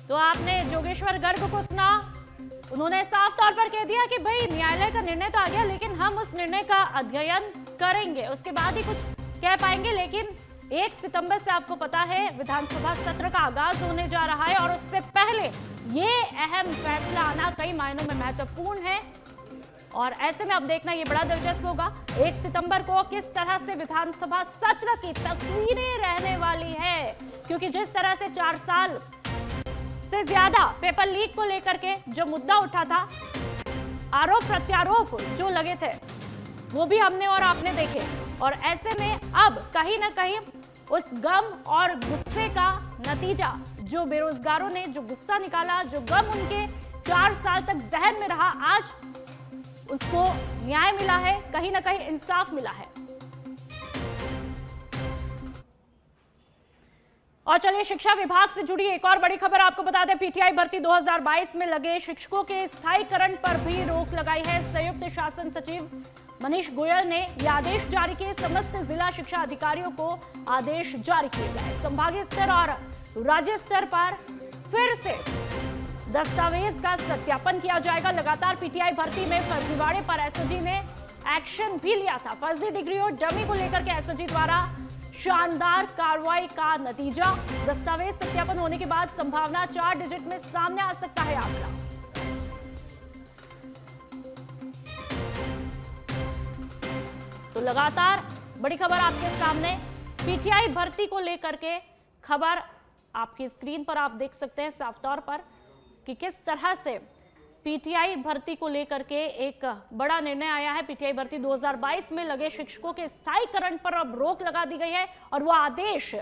तो आपने जोगेश्वर गर्ग को सुना, उन्होंने साफ तौर पर कह दिया कि भाई न्यायालय का निर्णय तो आ गया, लेकिन हम उस निर्णय का अध्ययन करेंगे, उसके बाद ही कुछ कह पाएंगे। लेकिन 1 सितंबर से आपको पता है विधानसभा सत्र का आगाज होने जा रहा है और उससे पहले ये अहम फैसला आना कई मायनों में महत्वपूर्ण है। और ऐसे में अब देखना ये बड़ा दिलचस्प होगा 1 सितंबर को किस तरह से विधानसभा सत्र की तस्वीरें रहने वाली है, क्योंकि जिस तरह से 4 साल से ज्यादा पेपर लीक को लेकर के जो मुद्दा उठा था, आरोप प्रत्यारोप जो लगे थे, वो भी हमने और आपने देखे। और ऐसे में अब कहीं ना कहीं उस गम और गुस्से का नतीजा, जो बेरोजगारों ने जो गुस्सा निकाला, जो गम उनके 4 साल तक जहन में रहा, आज उसको न्याय मिला है, कहीं ना कहीं इंसाफ मिला है। और चलिए शिक्षा विभाग से जुड़ी एक और बड़ी खबर आपको बता दें। पीटीआई भर्ती 2022 में लगे शिक्षकों के स्थायीकरण पर भी रोक लगाई है। संयुक्त शासन सचिव मनीष गोयल ने यह आदेश जारी किए। समस्त जिला शिक्षा अधिकारियों को आदेश जारी किए गए। संभागीय स्तर और राज्य स्तर पर फिर से दस्तावेज का सत्यापन किया जाएगा। लगातार पीटीआई भर्ती में फर्जीवाड़े पर एसओजी ने एक्शन भी लिया था। फर्जी डिग्री और डमी को लेकर के एसओजी द्वारा शानदार कार्रवाई का नतीजा। दस्तावेज सत्यापन होने के बाद संभावना 4 डिजिट में सामने आ सकता है आंकड़ा। तो लगातार बड़ी खबर आपके सामने, पीटीआई भर्ती को लेकर के खबर आपकी स्क्रीन पर आप देख सकते हैं साफ तौर पर कि किस तरह से पीटीआई भर्ती को लेकर के एक बड़ा निर्णय आया है। पीटीआई भर्ती 2022 में लगे शिक्षकों के स्थायीकरण पर अब रोक लगा दी गई है और वो आदेश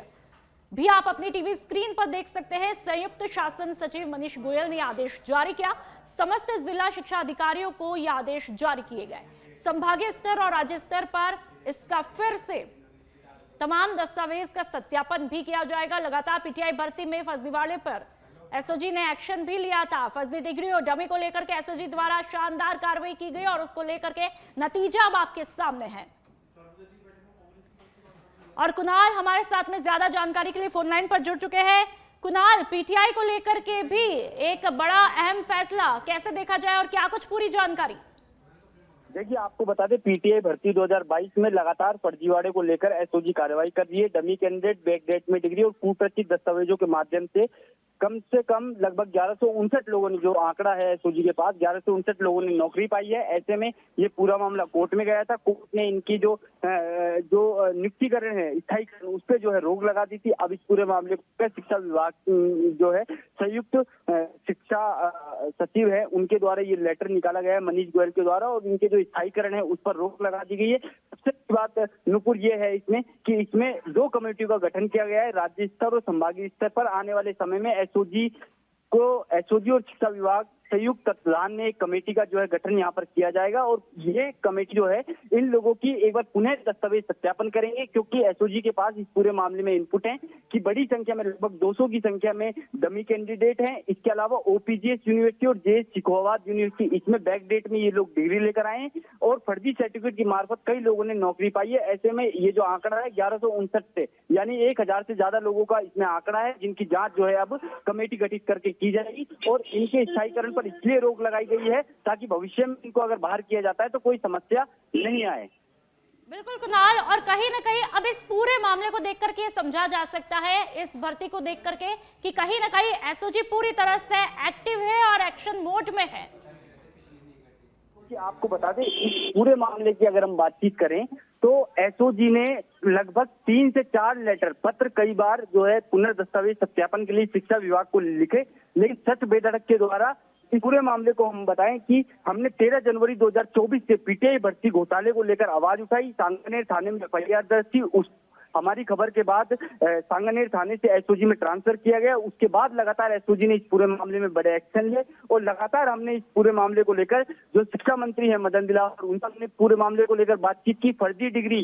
भी आप अपनी टीवी स्क्रीन पर देख सकते हैं। संयुक्त शासन सचिव मनीष गोयल ने आदेश जारी किया। समस्त जिला शिक्षा अधिकारियों को यह आदेश जारी किए गए। संभागीय स्तर और राज्य स्तर पर इसका फिर से तमाम दस्तावेज का सत्यापन भी किया जाएगा। लगातार पीटीआई भर्ती में फर्जीवाड़े पर एसओजी ने एक्शन भी लिया था। फर्जी डिग्री और डमी को लेकर के एसओजी द्वारा शानदार कार्रवाई की गई और उसको लेकर के नतीजा अब आपके सामने है। और कुणाल हमारे साथ में ज्यादा जानकारी के लिए फोन लाइन पर जुड़ चुके हैं। कुणाल, पीटीआई को लेकर के भी एक बड़ा अहम फैसला कैसे देखा जाए और क्या कुछ पूरी जानकारी? देखिए, आपको बता दें पीटीआई भर्ती 2022 में लगातार फर्जीवाड़े को लेकर एसओजी कार्रवाई कर रही है। डमी कैंडिडेट, बैकडेट में डिग्री और कुप्रचित दस्तावेजों के माध्यम से कम लगभग 1159 लोगों ने, जो आंकड़ा है एसओजी के पास, 1159 लोगों ने नौकरी पाई है। ऐसे में ये पूरा मामला कोर्ट में गया था। कोर्ट ने इनकी जो नियुक्तिकरण है, स्थायीकरण, उस पर जो है रोक लगा दी थी। अब इस पूरे मामले को शिक्षा विभाग जो है संयुक्त शिक्षा सचिव है, उनके द्वारा ये लेटर निकाला गया है मनीष गोयल के द्वारा, और इनके जो स्थायीकरण है उस पर रोक लगा दी गई है। सबसे बड़ी बात नुपुर ये है इसमें कि इसमें 2 कमेटियों का गठन किया गया है, राज्य स्तर और संभागीय स्तर पर। आने वाले समय में एसओजी और शिक्षा विभाग संयुक्त तत्वाधान में एक कमेटी का जो है गठन यहाँ पर किया जाएगा और ये कमेटी जो है इन लोगों की एक बार पुनः दस्तावेज सत्यापन करेंगे, क्योंकि एसओजी के पास इस पूरे मामले में इनपुट है कि बड़ी संख्या में, लगभग 200 की संख्या में डमी कैंडिडेट हैं। इसके अलावा ओपीजीएस यूनिवर्सिटी और जेएस शिकोहाबाद यूनिवर्सिटी, इसमें बैक डेट में ये लोग डिग्री लेकर आए हैं और फर्जी सर्टिफिकेट की मार्फत कई लोगों ने नौकरी पाई है। ऐसे में ये जो आंकड़ा है 1159 से, यानी 1000 से ज्यादा लोगों का इसमें आंकड़ा है, जिनकी जांच जो है अब कमेटी गठित करके की जाएगी और इनके स्थायीकरण पर इसलिए रोक लगाई गई है ताकि भविष्य में इनको अगर बाहर किया जाता है तो कोई समस्या नहीं आए। बिल्कुल कुणाल, और कहीं ना कहीं अब इस पूरे मामले को देख करके समझा जा सकता है, इस भर्ती को देख करके, कि कहीं ना कहीं एसओजी पूरी तरह से एक्टिव है और एक्शन मोड में है। आपको बता दें इस पूरे मामले की अगर हम बातचीत करें तो एसओजी ने लगभग 3 से 4 लेटर पत्र कई बार जो है पुनर्दस्तावेज सत्यापन के लिए शिक्षा विभाग को लिखे, लेकिन सच बेधड़क के द्वारा इस पूरे मामले को हम बताएं कि हमने 13 जनवरी 2024 से पीटीआई भर्ती घोटाले को लेकर आवाज उठाई। सांगनेर थाने में एफआईआर दर्ज थी। उस हमारी खबर के बाद सांगनेर थाने से एसओजी में ट्रांसफर किया गया। उसके बाद लगातार एसओजी ने इस पूरे मामले में बड़े एक्शन लिए और लगातार हमने इस पूरे मामले को लेकर जो शिक्षा मंत्री है मदन दिलावर, उनसे हमने पूरे मामले को लेकर बातचीत की। फर्जी डिग्री,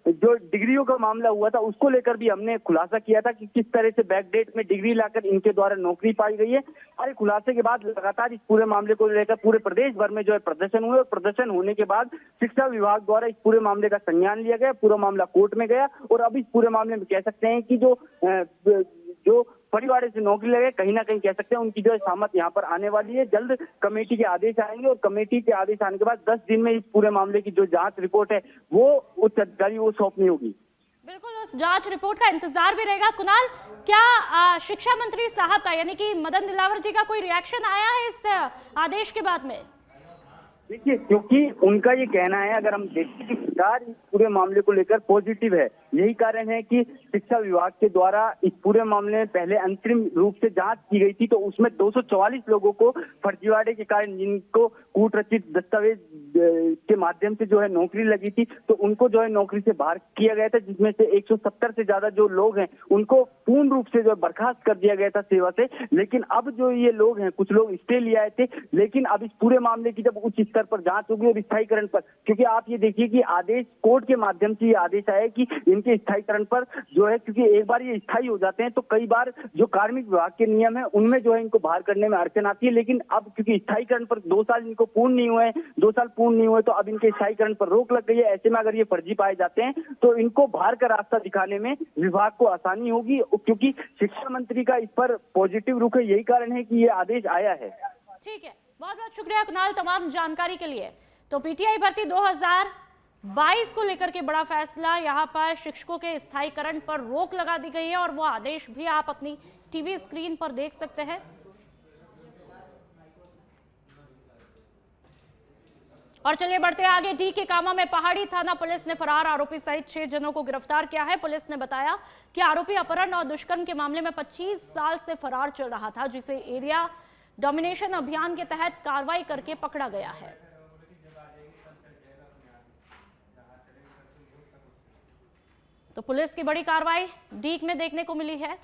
जो डिग्रियों का मामला हुआ था, उसको लेकर भी हमने खुलासा किया था कि किस तरह से बैकडेट में डिग्री लाकर इनके द्वारा नौकरी पाई गई है। सारे खुलासे के बाद लगातार इस पूरे मामले को लेकर पूरे प्रदेश भर में जो है प्रदर्शन हुए और प्रदर्शन होने के बाद शिक्षा विभाग द्वारा इस पूरे मामले का संज्ञान लिया गया। पूरा मामला कोर्ट में गया और अब इस पूरे मामले में कह सकते हैं कि जो फर्जीवाड़े से नौकरी लगे, कहीं ना कहीं कह सकते हैं उनकी जो है शामत यहाँ पर आने वाली है। जल्द कमेटी के आदेश आएंगे और कमेटी के आदेश आने के बाद 10 दिन में इस पूरे मामले की जो जांच रिपोर्ट है वो उच्च अधिकारी वो सौंपनी होगी। बिल्कुल, उस जांच रिपोर्ट का इंतजार भी रहेगा। कुणाल, क्या शिक्षा मंत्री साहब का यानी कि मदन दिलावर जी का कोई रिएक्शन आया है इस आदेश के बाद में? देखिए, क्योंकि उनका ये कहना है, अगर हम देखें कि सरकार इस पूरे मामले को लेकर पॉजिटिव है, यही कारण है कि शिक्षा विभाग के द्वारा इस पूरे मामले में पहले अंतरिम रूप से जांच की गई थी, तो उसमें 244 लोगों को फर्जीवाड़े के कारण जिनको कूटरचित दस्तावेज के माध्यम से जो है नौकरी लगी थी, तो उनको जो है नौकरी से बाहर किया गया था, जिसमें से 170 से ज्यादा जो लोग हैं उनको पूर्ण रूप से जो है बर्खास्त कर दिया गया था सेवा से। लेकिन अब जो ये लोग हैं, कुछ लोग स्टे लिए आए थे, लेकिन अब इस पूरे मामले की जब उच्च स्तर पर जांच होगी और स्थायीकरण पर, क्योंकि आप ये देखिए कि आदेश कोर्ट के माध्यम से ये आदेश आया कि इनके स्थायीकरण पर जो है, क्योंकि एक बार ये स्थायी हो जाते हैं तो कई बार जो कार्मिक विभाग के नियम है उनमें जो है इनको बाहर करने में अड़चन आती है। लेकिन अब क्योंकि स्थायीकरण पर 2 साल इनको पूर्ण नहीं हुए, 2 साल पूर्ण नहीं हुए, तो अब इनके स्थायीकरण पर रोक लग गई है। ऐसे में अगर ये फर्जी पाए जाते हैं तो इनको बाहर का रास्ता दिखाने में विभाग को आसानी होगी, क्योंकि शिक्षा मंत्री का इस पर पॉजिटिव रुख है। यही कारण है कि ये आदेश आया है। ठीक है, बहुत बहुत शुक्रिया कुणाल तमाम जानकारी के लिए। तो पीटीआई भर्ती 2022 को लेकर के बड़ा फैसला, यहाँ पर शिक्षकों के स्थायीकरण पर रोक लगा दी गई है और वो आदेश भी आप अपनी टीवी स्क्रीन पर देख सकते हैं। और चलिए बढ़ते आगे। डी के कामा में पहाड़ी थाना पुलिस ने फरार आरोपी सहित 6 जनों को गिरफ्तार किया है। पुलिस ने बताया कि आरोपी अपहरण और दुष्कर्म के मामले में 25 साल से फरार चल रहा था, जिसे एरिया डोमिनेशन अभियान के तहत कार्रवाई करके पकड़ा गया है। तो पुलिस की बड़ी कार्रवाई डीक में देखने को मिली है।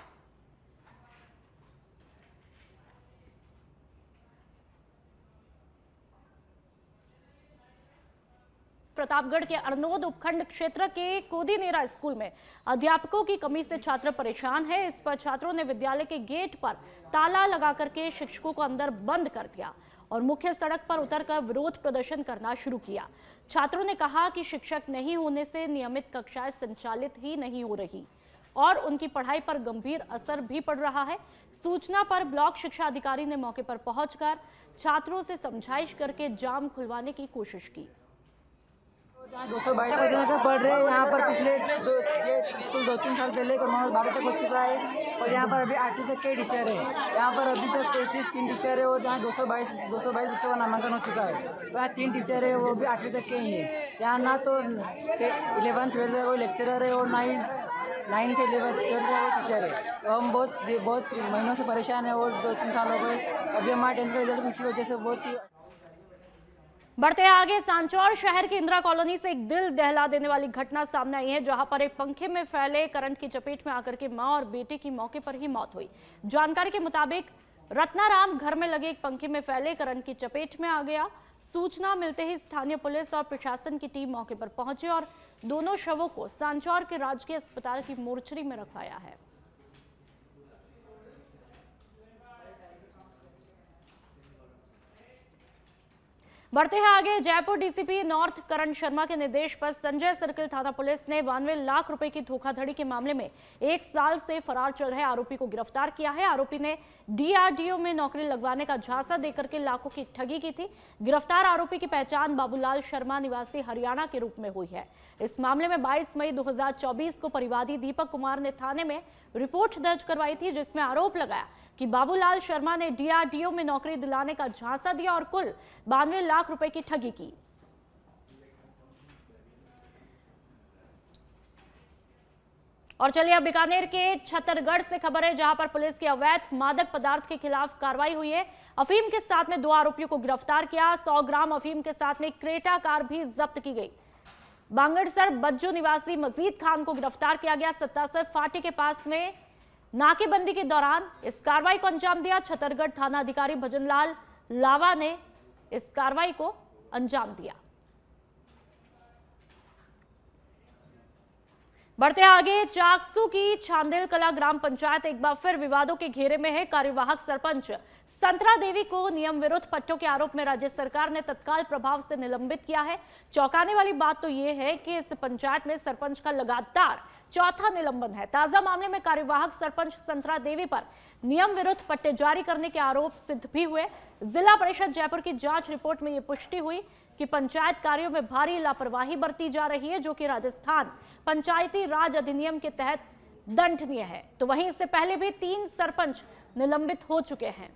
प्रतापगढ़ के अरनोद उपखंड क्षेत्र के कोदीनेरा स्कूल में अध्यापकों की कमी से छात्र परेशान है। इस पर छात्रों ने विद्यालय के गेट पर ताला लगा करके शिक्षकों को अंदर बंद कर दिया और मुख्य सड़क पर उतरकर विरोध प्रदर्शन करना शुरू किया। छात्रों ने कहा कि शिक्षक नहीं होने से नियमित कक्षाएं संचालित ही नहीं हो रही और उनकी पढ़ाई पर गंभीर असर भी पड़ रहा है। सूचना पर ब्लॉक शिक्षा अधिकारी ने मौके पर पहुंचकर छात्रों से समझाइश करके जाम खुलवाने की कोशिश की। 222 बच्चे का पढ़ रहे हैं यहाँ पर। पिछले ये स्कूल 2-3 साल पहले कोरोना 12 तक हो चुका है और यहाँ पर अभी 8वीं तक के टीचर है। यहाँ पर अभी तक सिर्फ 3 टीचर है और यहाँ 222 बच्चों का नामांकन हो चुका है। यहाँ 3 टीचर है, वो भी 8वीं तक के ही है। यहाँ ना तो 11th 12th का कोई लेक्चरर है और ना ही 9 से 11th 12th का कोई टीचर है। तो हम बहुत महीनों से परेशान है और 2-3 साल हो गए। अभी हमारा 10th का रिजल्ट इसी वजह से बहुत ही। बढ़ते आगे, सांचौर शहर की इंदिरा कॉलोनी से एक दिल दहला देने वाली घटना सामने आई है, जहां पर एक पंखे में फैले करंट की चपेट में आकर के मां और बेटे की मौके पर ही मौत हुई। जानकारी के मुताबिक रत्नाराम घर में लगे एक पंखे में फैले करंट की चपेट में आ गया। सूचना मिलते ही स्थानीय पुलिस और प्रशासन की टीम मौके पर पहुंची और दोनों शवों को सांचौर के राजकीय अस्पताल की मोर्चरी में रखवाया है। बढ़ते हैं आगे। जयपुर डीसीपी नॉर्थ करण शर्मा के निर्देश पर संजय सर्किल थाना पुलिस ने 92 लाख रुपए की धोखाधड़ी के मामले में 1 साल से फरार चल रहे आरोपी को गिरफ्तार किया है। आरोपी ने डीआरडीओ में नौकरी लगवाने का झांसा देकर के लाखों की ठगी की थी। गिरफ्तार आरोपी की पहचान बाबूलाल शर्मा निवासी हरियाणा के रूप में हुई है। इस मामले में 22 मई 2024 को परिवादी दीपक कुमार ने थाने में रिपोर्ट दर्ज करवाई थी, जिसमें आरोप लगाया कि बाबूलाल शर्मा ने डीआरडीओ में नौकरी दिलाने का झांसा दिया और कुल 92 लाख रुपए की ठगी की। और चलिए अब बीकानेर के छतरगढ़ से खबर है, जहां पर पुलिस की अवैध मादक पदार्थ के खिलाफ कार्रवाई हुई है। अफीम के साथ में 2 आरोपियों को गिरफ्तार किया। 100 ग्राम अफीम के साथ में क्रेटा कार भी जब्त की गई। बांगड़सर बज्जो निवासी मजीद खान को गिरफ्तार किया गया। सत्तासर फाटी के पास में नाकेबंदी के दौरान इस कार्रवाई को अंजाम दिया। छतरगढ़ थाना अधिकारी भजनलाल लावा ने इस कार्रवाई को अंजाम दिया। बढ़ते आगे, चाकसू की छांदेल कला ग्राम पंचायत एक बार फिर विवादों के घेरे में है। कार्यवाहक सरपंच संतरा देवी को नियम विरुद्ध पट्टों के आरोप में राज्य सरकार ने तत्काल प्रभाव से निलंबित किया है। चौंकाने वाली बात तो यह है कि इस पंचायत में सरपंच का लगातार चौथा निलंबन है। ताजा मामले में कार्यवाहक सरपंच संतरा देवी पर नियम विरुद्ध पट्टे जारी करने के आरोप सिद्ध भी हुए। जिला परिषद जयपुर की जांच रिपोर्ट में यह पुष्टि हुई कि पंचायत कार्यों में भारी लापरवाही बरती जा रही है, जो कि राजस्थान पंचायती राज अधिनियम के तहत दंडनीय है। तो वहीं इससे पहले भी 3 सरपंच निलंबित हो चुके हैं।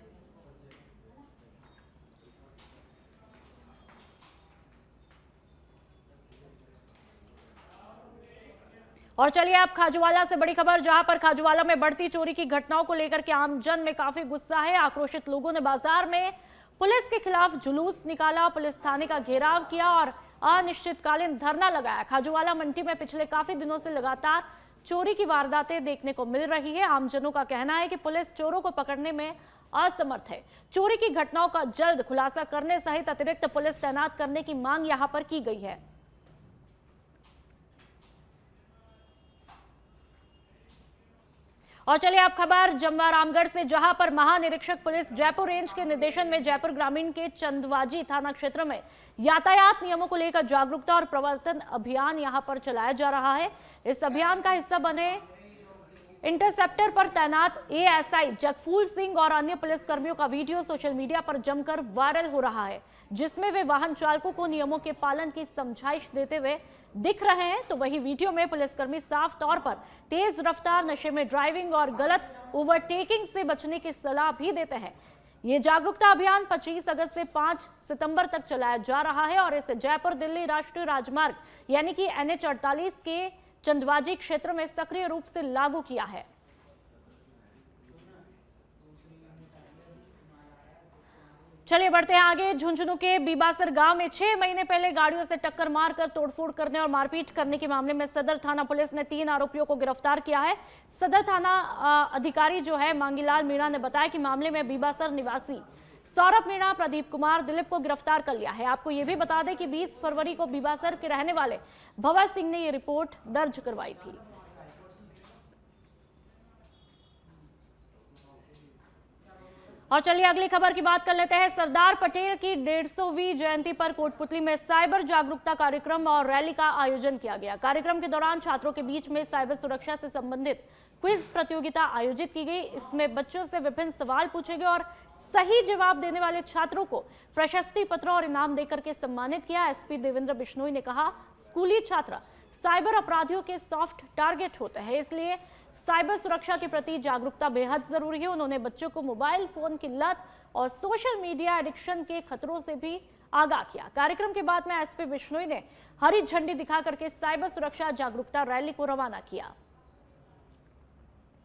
और चलिए अब खाजूवाला से बड़ी खबर, जहां पर खाजूवाला में बढ़ती चोरी की घटनाओं को लेकर के आमजन में काफी गुस्सा है। आक्रोशित लोगों ने बाजार में पुलिस के खिलाफ जुलूस निकाला, पुलिस थाने का घेराव किया और अनिश्चितकालीन धरना लगाया। खाजूवाला मंडी में पिछले काफी दिनों से लगातार चोरी की वारदातें देखने को मिल रही है। आमजनों का कहना है कि पुलिस चोरों को पकड़ने में असमर्थ है। चोरी की घटनाओं का जल्द खुलासा करने सहित अतिरिक्त पुलिस तैनात करने की मांग यहां पर की गई है। और चलिए अब खबर जमवा रामगढ़ से, जहां पर महानिरीक्षक पुलिस जयपुर रेंज के निर्देशन में जयपुर ग्रामीण के चंदवाजी थाना क्षेत्र में यातायात नियमों को लेकर जागरूकता और प्रवर्तन अभियान यहां पर चलाया जा रहा है। इस अभियान का हिस्सा बने इंटरसेप्टर पर तैनात एएसआई जगफूल सिंह और अन्य पुलिसकर्मियों का वीडियो सोशल मीडिया पर जमकर वायरल हो रहा है, जिसमें वे वाहन चालकों को नियमों के पालन की समझाइश देते हुए दिख रहे हैं। तो वही वीडियो में पुलिसकर्मी साफ तौर पर तेज रफ्तार, नशे में ड्राइविंग और गलत ओवरटेकिंग से बचने की सलाह भी देते हैं। ये जागरूकता अभियान 25 अगस्त से 5 सितंबर तक चलाया जा रहा है और इसे जयपुर दिल्ली राष्ट्रीय राजमार्ग यानी कि NH 48 के चंदवाजी क्षेत्र में सक्रिय रूप से लागू किया है। चलिए बढ़ते हैं आगे। झुंझुनू के बीबासर गांव में 6 महीने पहले गाड़ियों से टक्कर मारकर तोड़फोड़ करने और मारपीट करने के मामले में सदर थाना पुलिस ने 3 आरोपियों को गिरफ्तार किया है। सदर थाना अधिकारी जो है मांगीलाल मीणा ने बताया कि मामले में बीबासर निवासी सौरभ मीणा, प्रदीप कुमार, दिलीप को गिरफ्तार कर लिया है। आपको यह भी बता दें कि 20 फरवरी को बीबासर के रहने वाले भवर सिंह ने यह रिपोर्ट दर्ज करवाई थी। और चलिए अगली खबर की बात कर लेते हैं। सरदार पटेल की 150वीं जयंती पर कोटपुतली में साइबर जागरूकता कार्यक्रम और रैली का आयोजन किया गया। कार्यक्रम के दौरान छात्रों के बीच में साइबर सुरक्षा से संबंधित क्विज प्रतियोगिता आयोजित की गई। इसमें बच्चों से विभिन्न सवाल पूछे गए और सही जवाब देने वाले छात्रों को प्रशस्ति पत्र और इनाम देकर के सम्मानित किया। एसपी देवेंद्र बिश्नोई ने कहा, स्कूली छात्र साइबर अपराधियों के सॉफ्ट टारगेट होते हैं, इसलिए साइबर सुरक्षा के प्रति जागरूकता बेहद जरूरी है। उन्होंने बच्चों को मोबाइल फोन की लत और सोशल मीडिया एडिक्शन के खतरों से भी आगाह किया। कार्यक्रम के बाद में एसपी बिश्नोई ने हरी झंडी दिखा करके साइबर सुरक्षा जागरूकता रैली को रवाना किया।